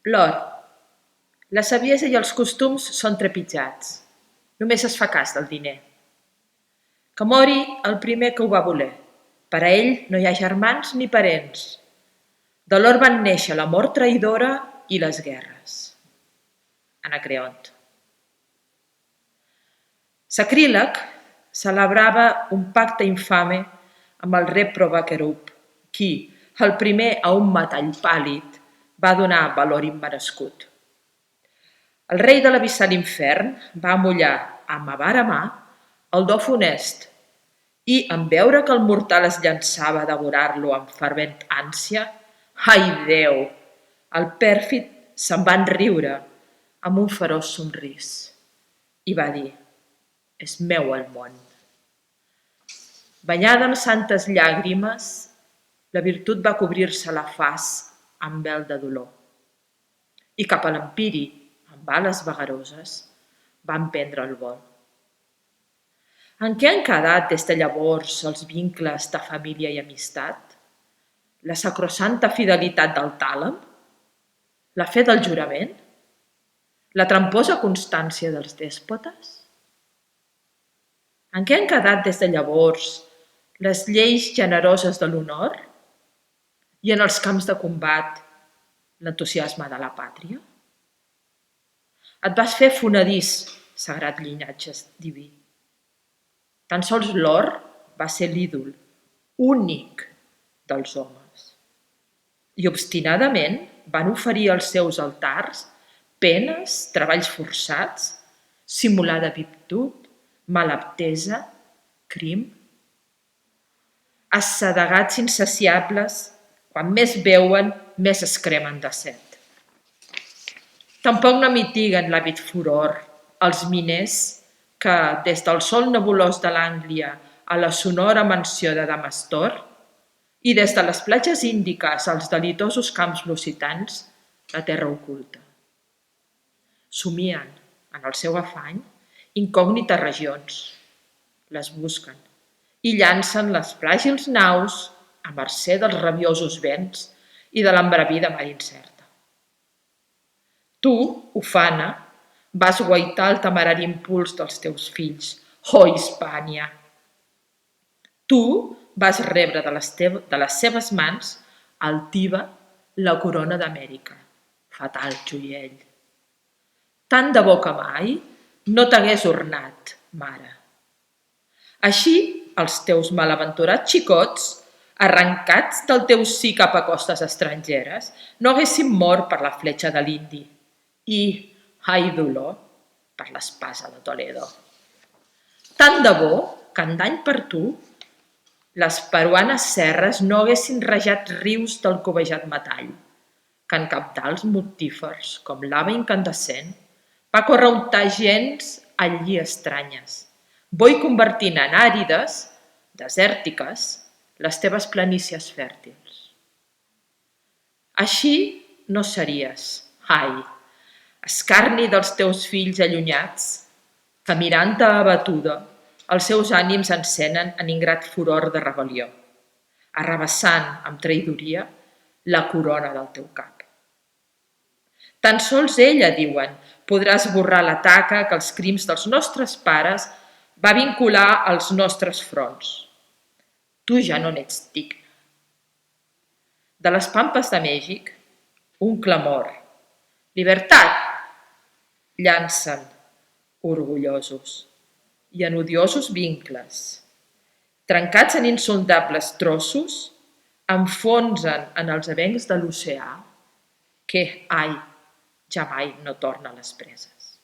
L'or. La saviesa i els costums són trepitjats. Només es fa cas del diner. Que mori el primer que ho va voler. Per a ell no hi ha germans ni parents. De l'or van néixer l'amor traïdora i les guerres. Anacreont. Sacríleg celebrava un pacte infame amb el rèprobe Querub, qui, el primer a un metall pàl·lid, va donar valor immerescut. El rei de l'abissal infern va amollar amb avar a mà el do funest i, en veure que el mortal es llançava a devorar-lo amb fervent ànsia, ai Déu! El pèrfid se'n va enriure amb un feroç somrís i va dir: és meu el món. Banyada amb santes llàgrimes, la virtut va cobrir-se la faç amb vel de dolor. I cap a l'empiri, amb ales vagaroses, va emprendre el vol. En què han quedat des de llavors els vincles de família i amistat? La sacrosanta fidelitat del tàlem? La fe del jurament? La tramposa constància dels dèspotes? En què han quedat des de llavors les lleis generoses de l'honor? I en els camps de combat l'entusiasme de la pàtria? Et vas fer fonedís, sagrat llinatge diví. Tan sols l'or va ser l'ídol únic dels homes. I obstinadament van oferir als seus altars penes, treballs forçats, simulada virtut, malaptesa, crim. Assedegats insaciables, quan més beuen, més es cremen de set. Tampoc no mitiguen l'hàbit furor els miners que, des del sol nebulós de l'Ànglia a la sonora mansió de Damastor i des de les platges índiques als delitosos camps lusitans, la terra oculta. Somien, en el seu afany, incògnites regions. Les busquen i llancen les fràgils naus a mercè dels rabiosos vents i de l'embravida mar incerta. Tu, ufana, vas guaitar el temerari impuls dels teus fills, Hispània! Tu vas rebre de les seves mans altiva la corona d'Amèrica, fatal joiell. Tant de bo que mai no t'hagués ornat, mare. Així, els teus malaventurats xicots, arrencats del teu sí cap a costes estrangeres, no haguessin mort per la fletxa de l'indi i, ai dolor, per l'espasa de Toledo. Tant de bo que en dany per tu les peruanes serres no haguessin rajat rius del covejat metall, que en cabdals mortífers, com lava incandescent, va correutar gens allí estranyes, boi convertint en àrides, desèrtiques, les teves planícies fèrtils. Així no series, ai, escarni dels teus fills allunyats, que mirant-te abatuda, els seus ànims encenen en ingrat furor de rebel·lió, arrabassant amb traïdoria la corona del teu cap. Tan sols ella, diuen, podrà esborrar la taca que els crims dels nostres pares va vincular als nostres fronts. Tu ja no n'ets digne. De les pampes de Mèxic, un clamor. Libertat! Llancen, orgullosos, i en odiosos vincles. Trencats en insondables trossos, enfonsen en els avencs de l'oceà que, ai, ja mai no torna a les preses.